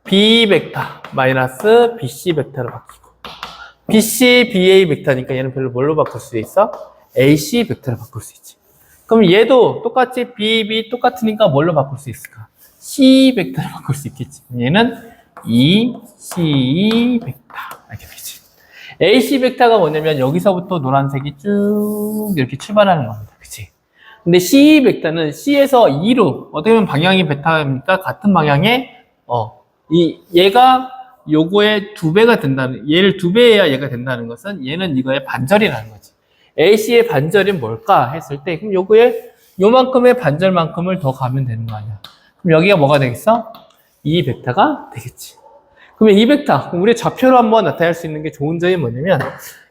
B 벡터 마이너스 BC 벡터로 바뀌고 BC, BA 벡터니까 얘는 별로 뭘로 바꿀 수 있어? AC 벡터로 바꿀 수 있지. 그럼 얘도 똑같이 B 똑같으니까 뭘로 바꿀 수 있을까? C 벡터로 바꿀 수 있겠지. 얘는 EC 벡터. 이렇게 되지. AC 벡터가 뭐냐면 여기서부터 노란색이 쭉 이렇게 출발하는 겁니다. 그치? 근데 C 벡터는 C에서 E로, 어떻게 보면 방향이 벡터니까 같은 방향에, 얘가 요거의 2배가 된다는, 얘를 2배해야 얘가 된다는 것은 얘는 이거의 반절이라는 거지. AC의 반절이 뭘까 했을 때, 그럼 요거에 요만큼의 반절만큼을 더 가면 되는 거 아니야. 그럼 여기가 뭐가 되겠어? 이 벡터가 되겠지. 그러면 이 벡터, 우리 좌표로 한번 나타낼 수 있는 게 좋은 점이 뭐냐면,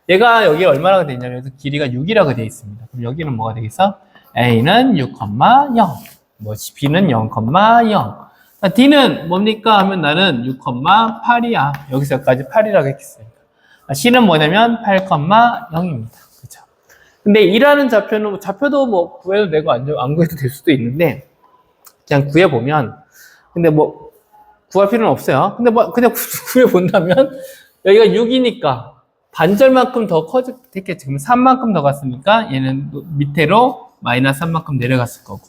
얘가 여기 얼마나 되어 있냐면, 여기서 길이가 6이라고 되어 있습니다. 그럼 여기는 뭐가 되겠어? A는 6,0, B는 0,0. D는 뭡니까? 하면 나는 6,8이야. 여기서까지 8이라고 했겠으니까. C는 뭐냐면 8,0입니다. 그죠? 근데 2라는 좌표는, 좌표도 뭐 구해도 되고 안 구해도 될 수도 있는데, 그냥 구해보면, 근데 뭐, 구할 필요는 없어요. 근데 뭐, 그냥 구해본다면, 여기가 6이니까, 반절만큼 더 됐겠지. 그럼 3만큼 더 갔으니까, 얘는 밑으로 마이너스 3만큼 내려갔을 거고.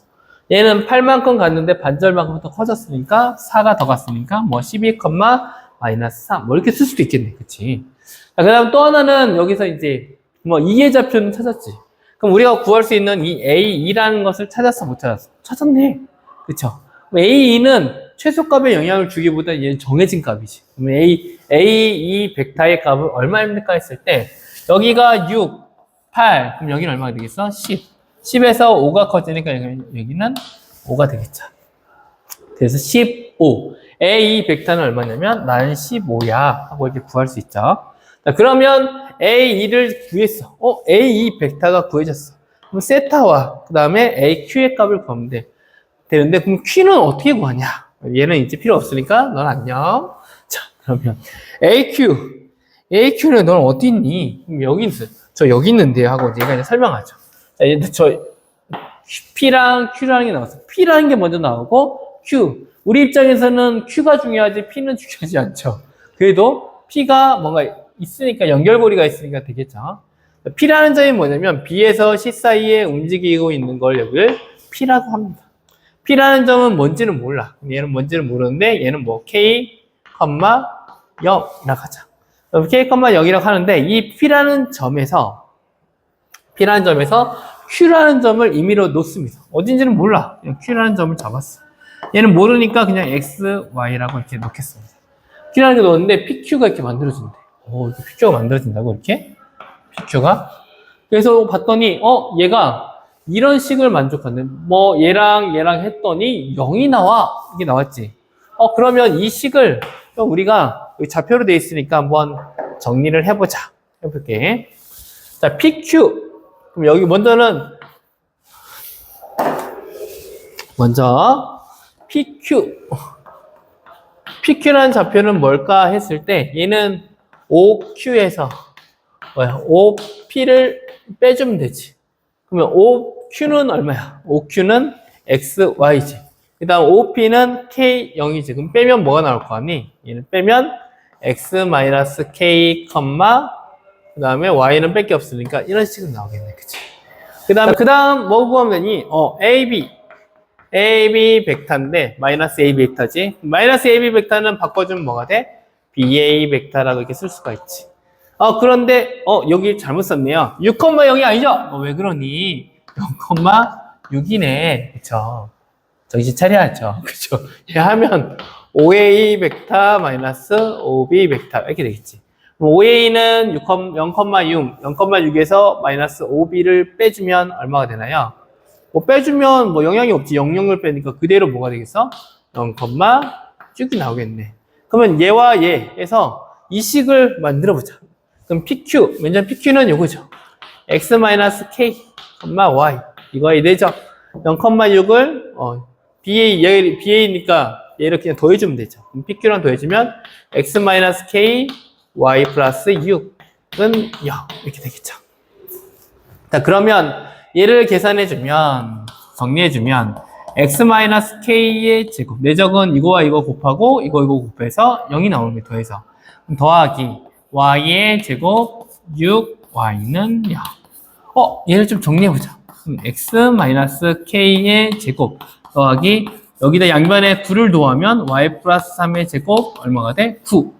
얘는 8만큼 갔는데 반절만큼 더 커졌으니까 4가 더 갔으니까 뭐 12, 마이너스 3 뭐 이렇게 쓸 수도 있겠네. 그치? 그 다음 또 하나는 여기서 이제 뭐 2의 좌표는 찾았지. 그럼 우리가 구할 수 있는 이 A2라는 것을 찾았어? 못 찾았어? 찾았네. 그쵸? A2는 최소값에 영향을 주기보다 얘는 정해진 값이지. 그럼 A2 벡터의 값은 얼마입니까? 했을 때 여기가 6, 8 그럼 여기는 얼마가 되겠어? 10 10에서 5가 커지니까 여기는 5가 되겠죠. 그래서 15. A2 벡터는 얼마냐면 나는 15야 하고 이렇게 구할 수 있죠. 자, 그러면 A2를 구했어. A2 벡터가 구해졌어. 그럼 세타와 그 다음에 AQ의 값을 구하면 되는데 그럼 Q는 어떻게 구하냐? 얘는 이제 필요 없으니까 넌 안녕. 자, 그러면 AQ는 넌 어디 있니? 그럼 여기 있어. 저 여기 있는데요 하고 얘가 이제 설명하죠. 저 P랑 Q라는 게 나왔어. P라는 게 먼저 나오고 Q. 우리 입장에서는 Q가 중요하지 P는 중요하지 않죠. 그래도 P가 뭔가 있으니까 연결고리가 있으니까 되겠죠. P라는 점이 뭐냐면 B에서 C 사이에 움직이고 있는 걸 여기를 P라고 합니다. P라는 점은 뭔지는 몰라. 얘는 뭔지는 모르는데 얘는 뭐 K, 0이라고 하자. K, 0이라고 하는데 이 P라는 점에서 Q라는 점을 임의로 놓습니다. 어딘지는 몰라. 그냥 Q라는 점을 잡았어. 얘는 모르니까 그냥 X, Y라고 이렇게 놓겠습니다. Q라는 게 놓았는데 PQ가 이렇게 만들어진대. 이렇게 PQ가 만들어진다고 이렇게? PQ가? 그래서 봤더니 얘가 이런 식을 만족하는 뭐 얘랑 했더니 0이 나와. 이게 나왔지. 그러면 이 식을 우리가 좌표로 되어 있으니까 한번 정리를 해보자. 해볼게. 자, PQ. 그럼 여기 먼저 PQ라는 좌표는 뭘까 했을 때 얘는 OQ에서 OP를 빼주면 되지. 그러면 OQ는 얼마야? OQ는 XY지. 그 다음 OP는 K0이지. 그럼 빼면 뭐가 나올 거 아니? 얘는 빼면 X-K, 그 다음에 Y는 뺄 게 없으니까 이런 식으로 나오겠네. 그치? 그 다음 뭐 구하면 되니? AB 벡터인데, 마이너스 AB 벡터지. 마이너스 AB 벡터는 바꿔주면 뭐가 돼? BA 벡터라고 이렇게 쓸 수가 있지. 그런데, 여기 잘못 썼네요. 6,0이 아니죠? 왜 그러니? 0,6이네. 그쵸? 정신 차려야죠. 그쵸? 얘 하면, OA 벡터 마이너스 OB 벡터. 이렇게 되겠지. OA는 0,6에서 마이너스 5B를 빼주면 얼마가 되나요? 뭐 빼주면 뭐 영향이 없지. 0,0을 빼니까 그대로 뭐가 되겠어? 0, 쭉이 나오겠네. 그러면 얘와 얘에서 이 식을 만들어 보자. 그럼 PQ, 맨 처음 PQ는 요거죠. X-K, Y. 이거에 되죠. 0,6을 BA니까 얘를 그냥 더해주면 되죠. 그럼 PQ랑 더해주면 X-K, Y 플러스 6은 0 이렇게 되겠죠. 자, 그러면 얘를 계산해주면 정리해주면 X-K의 제곱 내적은 이거와 이거 곱하고 이거 곱해서 0이 나오는 게 더해서 더하기 y의 제곱 6y는 0. 얘를 좀 정리해보자. x-k의 제곱 더하기 여기다 양변에 9를 더하면 y 플러스 3의 제곱 얼마가 돼? 9.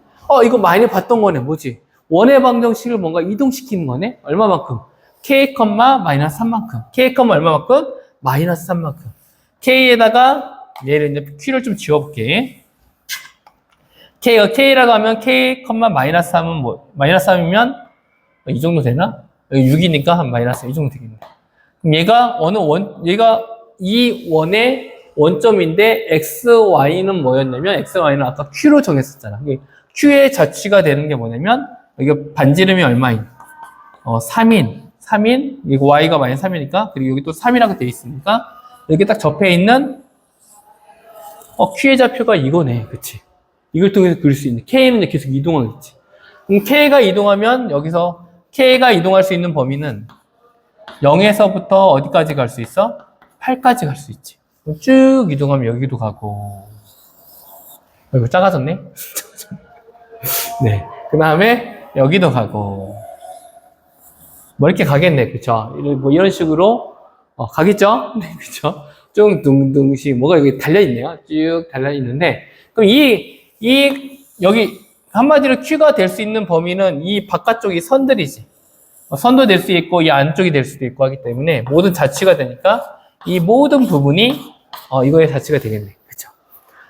이거 많이 봤던 거네. 뭐지? 원의 방정식을 뭔가 이동시키는 거네? 얼마만큼? k, 마이너스 3만큼. k, 얼마만큼? 마이너스 3만큼. k에다가 얘를 이제 q를 좀 지워볼게. k라고 하면 k, 마이너스 3은 뭐, 마이너스 3이면 이 정도 되나? 여기 6이니까 한 마이너스 이 정도 되겠네. 그럼 얘가 얘가 이 원의 원점인데 xy는 뭐였냐면 xy는 아까 q로 정했었잖아. q의 자취가 되는 게 뭐냐면 여기 반지름이 얼마인? 3인 이거 y가 마이너스 3이니까 그리고 여기 또 3이라고 돼 있으니까 여기 딱 접해 있는 q의 좌표가 이거네. 그치? 이걸 통해서 그릴 수 있는 k는 계속 이동하겠지. 그럼 k가 이동하면 여기서 k가 이동할 수 있는 범위는 0에서부터 어디까지 갈 수 있어? 8까지 갈 수 있지. 쭉 이동하면 여기도 가고. 이거 작아졌네? 네. 그 다음에 여기도 가고. 뭐 이렇게 가겠네. 그쵸? 뭐 이런 식으로 가겠죠? 네, 그쵸? 쭉 둥둥씩 뭐가 여기 달려있네요. 쭉 달려있는데. 그럼 여기 한마디로 Q가 될 수 있는 범위는 이 바깥쪽이 선들이지. 선도 될 수 있고 이 안쪽이 될 수도 있고 하기 때문에 모든 자취가 되니까 이 모든 부분이 이거의 자취가 되겠네. 그쵸?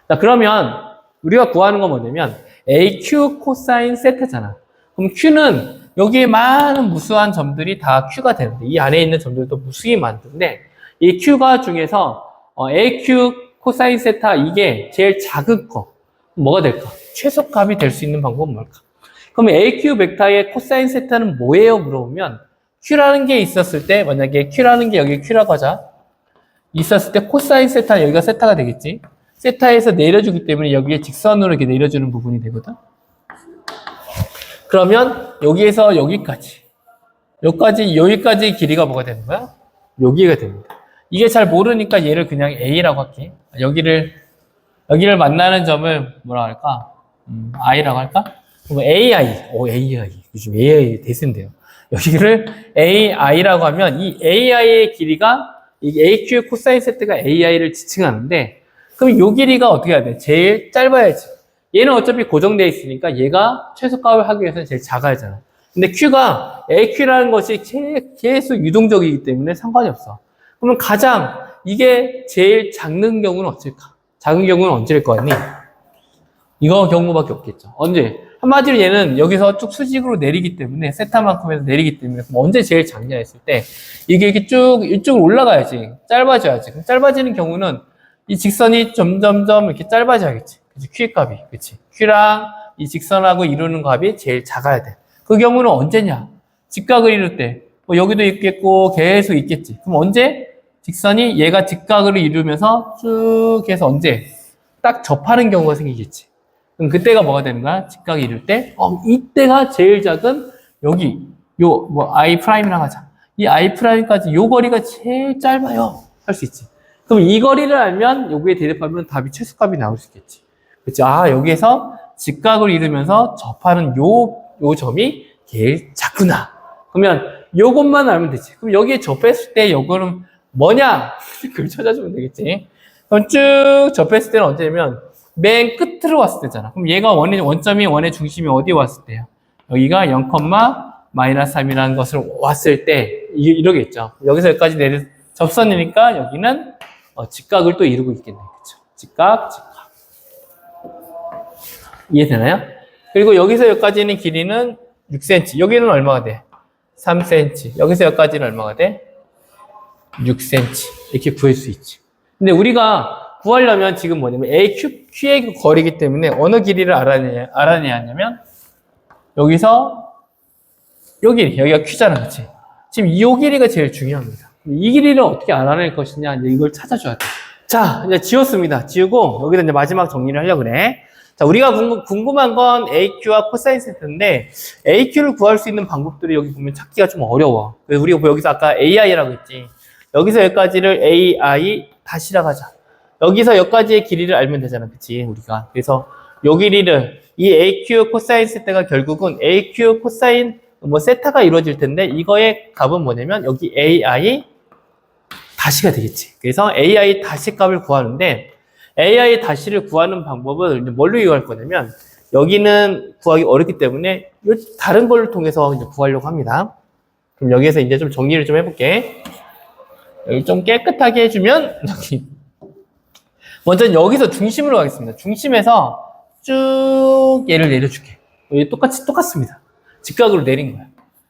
자, 그러면 우리가 구하는 건 뭐냐면 AQ 코사인 세타잖아. 그럼 Q는 여기에 많은 무수한 점들이 다 Q가 되는데 이 안에 있는 점들도 무수히 많은데 이 Q가 중에서 AQ 코사인 세타 이게 제일 작은 거 뭐가 될까? 최소값이 될 수 있는 방법은 뭘까? 그럼 AQ 벡터의 코사인 세타는 뭐예요? 물어보면 Q라는 게 있었을 때 만약에 Q라는 게 여기 Q라고 하자. 있었을 때 코사인 세타 여기가 세타가 되겠지. 세타에서 내려주기 때문에 여기에 직선으로 이렇게 내려주는 부분이 되거든. 그러면 여기에서 여기까지 여기까지 길이가 뭐가 되는 거야? 여기가 됩니다. 이게 잘 모르니까 얘를 그냥 A라고 할게. 여기를 만나는 점을 뭐라 할까? I라고 할까? 그럼 AI. AI. 요즘 AI 대세인데요. 여기를 AI라고 하면 이 AI의 길이가 이 AQ 코사인 세트가 AI를 지칭하는데 그럼 이 길이가 어떻게 해야 돼? 제일 짧아야지. 얘는 어차피 고정되어 있으니까 얘가 최소값을 하기 위해서는 제일 작아야 하잖아. 근데 Q가 AQ라는 것이 계속 유동적이기 때문에 상관이 없어. 그러면 이게 제일 작은 경우는 어쩔까? 작은 경우는 언제일 거 같니? 이거 경우밖에 없겠죠. 언제? 한마디로 얘는 여기서 쭉 수직으로 내리기 때문에 세타만큼에서 내리기 때문에 그럼 언제 제일 작냐 했을 때 이게 이렇게 쭉 이쪽으로 올라가야지. 짧아져야지. 그럼 짧아지는 경우는 이 직선이 점점점 이렇게 짧아져야겠지. 그치? Q의 값이. 그치? Q랑 이 직선하고 이루는 값이 제일 작아야 돼. 그 경우는 언제냐? 직각을 이룰 때. 뭐 여기도 있겠고 계속 있겠지. 그럼 언제? 직선이 얘가 직각으로 이루면서 쭉 해서 언제? 딱 접하는 경우가 생기겠지. 그럼 그때가 뭐가 되는 거야? 직각이 이룰 때? 이때가 제일 작은 여기 I 프라임이라고 하자. 이 I 프라임까지 요 거리가 제일 짧아요. 할 수 있지. 그럼 이 거리를 알면 여기에 대입하면 답이 최소값이 나올 수 있겠지. 그치? 여기에서 직각을 이루면서 접하는 요 점이 제일 작구나. 그러면 요것만 알면 되지. 그럼 여기에 접했을 때 요거는 뭐냐? 그걸 찾아주면 되겠지. 그럼 쭉 접했을 때는 언제냐면 맨 끝으로 왔을 때잖아. 그럼 얘가 원점이 원의 중심이 어디에 왔을 때야? 여기가 0, 마이너스 3이라는 것을 왔을 때 이러겠죠. 여기서 여기까지 접선이니까 여기는 직각을 또 이루고 있겠네. 그쵸? 직각. 이해되나요? 그리고 여기서 여기까지는 길이는 6cm. 여기는 얼마가 돼? 3cm. 여기서 여기까지는 얼마가 돼? 6cm. 이렇게 구할 수 있지. 근데 우리가 구하려면 지금 뭐냐면 Q의 거리이기 때문에 어느 길이를 알아내야 하냐면 여기서 여기가 Q잖아. 그치? 지금 이 길이가 제일 중요합니다. 이 길이를 어떻게 알아낼 것이냐 이제 이걸 찾아줘야 돼. 자, 이제 지웠습니다. 지우고 여기다 이제 마지막 정리를 하려고 그래. 자, 우리가 궁금한 건 AQ와 코사인 세트인데 AQ를 구할 수 있는 방법들이 여기 보면 찾기가 좀 어려워. 그래서 우리가 여기서 아까 AI라고 했지. 여기서 여기까지를 AI 다시라고 하자. 여기서 여기까지의 길이를 알면 되잖아. 그치? 우리가. 그래서 요 길이를 이 AQ 코사인 세타가 결국은 AQ 코사인 뭐 세타가 이루어질 텐데 이거의 값은 뭐냐면 여기 AI 다시가 되겠지. 그래서 AI 다시 값을 구하는데 AI 다시를 구하는 방법을 이제 뭘로 이용할 거냐면 여기는 구하기 어렵기 때문에 다른 걸 통해서 이제 구하려고 합니다. 그럼 여기에서 이제 좀 정리를 좀 해볼게. 여기 좀 깨끗하게 해주면 여기 먼저 여기서 중심으로 가겠습니다. 중심에서 쭉 얘를 내려줄게. 여기 똑같습니다. 직각으로 내린 거야.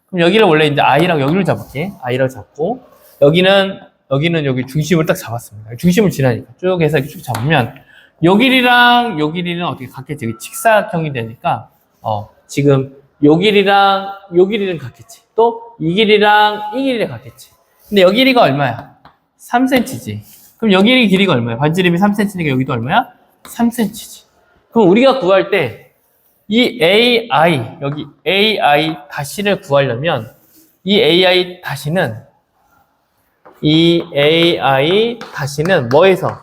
그럼 여기를 원래 이제 I랑 여기를 잡을게. I랑 잡고 여기는 여기 중심을 딱 잡았습니다. 중심을 지나니까 쭉 해서 이렇게 쭉 잡으면 요 길이랑 요 길이는 어떻게 같겠지? 여기 직사각형이 되니까 지금 요 길이랑 요 길이는 같겠지. 또 이 길이랑 이 길이랑 같겠지. 근데 여 길이가 얼마야? 3cm지. 그럼 여기 길이가 얼마야? 반지름이 3cm니까 여기도 얼마야? 3cm지. 그럼 우리가 구할 때 이 AI, 여기 AI 다시를 구하려면 이 AI 다시는 뭐에서?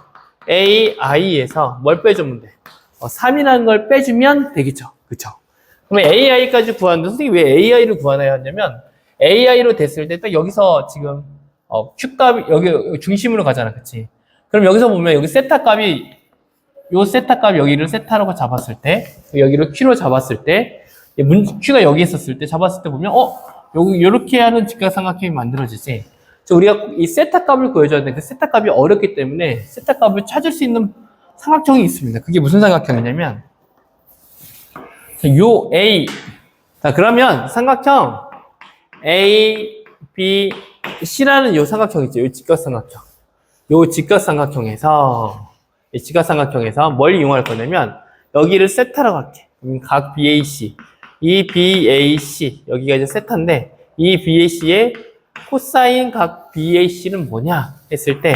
AI에서 뭘 빼주면 돼? 3이라는 걸 빼주면 되겠죠. 그쵸? 그러면 AI까지 구하는데 선생님이 왜 AI를 구하나요? 하냐면 AI로 됐을 때 딱 여기서 지금 Q값이 여기 중심으로 가잖아. 그치? 그럼 여기서 보면 여기 세타 값이 요 세타 값 여기를 세타라고 잡았을 때 여기를 Q로 잡았을 때 Q가 여기 있었을 때 잡았을 때 보면 여기 요렇게 하는 직각삼각형이 만들어지지. 우리가 이 세타 값을 구해줘야 돼. 그 세타 값이 어렵기 때문에 세타 값을 찾을 수 있는 삼각형이 있습니다. 그게 무슨 삼각형이냐면 요 A. 자, 그러면 삼각형 A, B, C라는 요 삼각형 있죠. 요 직각삼각형. 요 직각삼각형에서 이 직각삼각형에서 뭘 이용할 거냐면 여기를 세타라고 할게. 각 BAC. 이 BAC 여기가 이제 세타인데 이 BAC의 코사인 각 BAC는 뭐냐 했을 때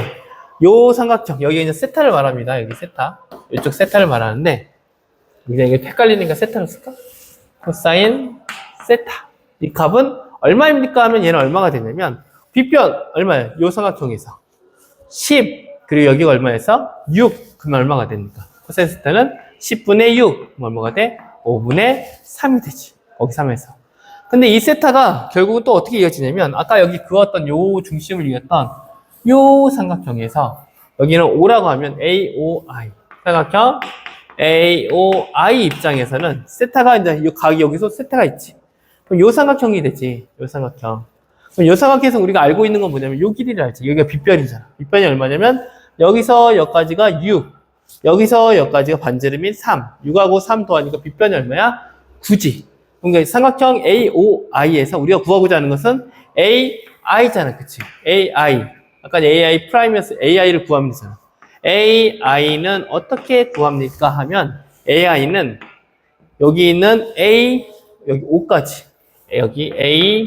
요 삼각형 여기 이제 세타를 말합니다. 여기 세타. 이쪽 세타를 말하는데 그냥 이게 헷갈리니까 세타를 쓸까? 코사인 세타. 이 값은 얼마입니까? 하면 얘는 얼마가 되냐면 빗변 얼마예요? 요 삼각형에서 10 그리고 여기가 얼마에서 6 그러면 얼마가 됩니까? 코사인 세타는 10분의 6 그럼 얼마가 돼? 5분의 3이 되지. 거기 3에서. 근데 이 세타가 결국은 또 어떻게 이어지냐면 아까 여기 그었던 요 중심을 이었던 요 삼각형에서 여기는 O라고 하면 AOI 삼각형 AOI 입장에서는 세타가 이제 요 각이 여기서 세타가 있지. 그럼 요 삼각형이 되지. 요 삼각형. 그럼 요 삼각형에서 우리가 알고 있는 건 뭐냐면 요 길이를 알지. 여기가 빗변이잖아. 빗변이 얼마냐면 여기서 여기까지가 6. 여기서 여기까지가 반지름이 3. 6하고 3 더하니까 빗변이 얼마야? 9지. 그러니까 삼각형 AOI에서 우리가 구하고자 하는 것은 AI잖아. 그치? AI. 아까 AI 프라임이었어. AI를 구하면 되잖아. AI는 어떻게 구합니까? 하면 AI는 여기 있는 A, 여기 O까지. 여기 A,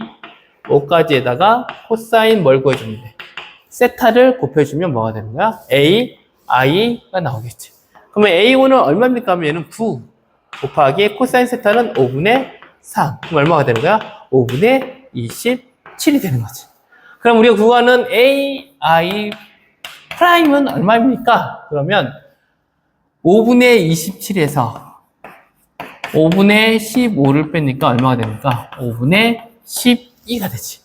O까지에다가 코사인 뭘 구해주면 돼? 세타를 곱해주면 뭐가 되는 거야? AI가 나오겠지. 그러면 A5는 얼마입니까? 하면 얘는 9 곱하기 코사인 세타는 5분의 3. 그럼 얼마가 되는 거야? 5분의 27이 되는 거지. 그럼 우리가 구하는 AI 프라임은 얼마입니까? 그러면 5분의 27에서 5분의 15를 빼니까 얼마가 됩니까? 5분의 12가 되지.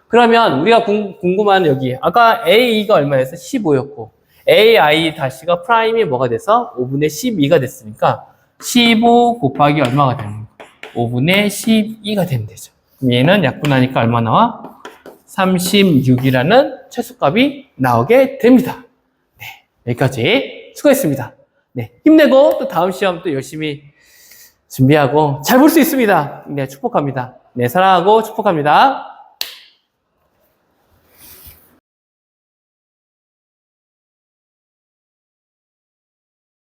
그러면 우리가 궁금한 여기 아까 A가 얼마였어? 15였고 AI 다시가 프라임이 뭐가 돼서 5분의 12가 됐으니까 15 곱하기 얼마가 되는 거야? 5분의 12가 되면 되죠. 그럼 얘는 약분하니까 얼마 나와? 36이라는 최소값이 나오게 됩니다. 네, 여기까지 수고했습니다. 네, 힘내고 또 다음 시험 또 열심히 준비하고 잘 볼 수 있습니다. 네, 축복합니다. 네, 사랑하고 축복합니다.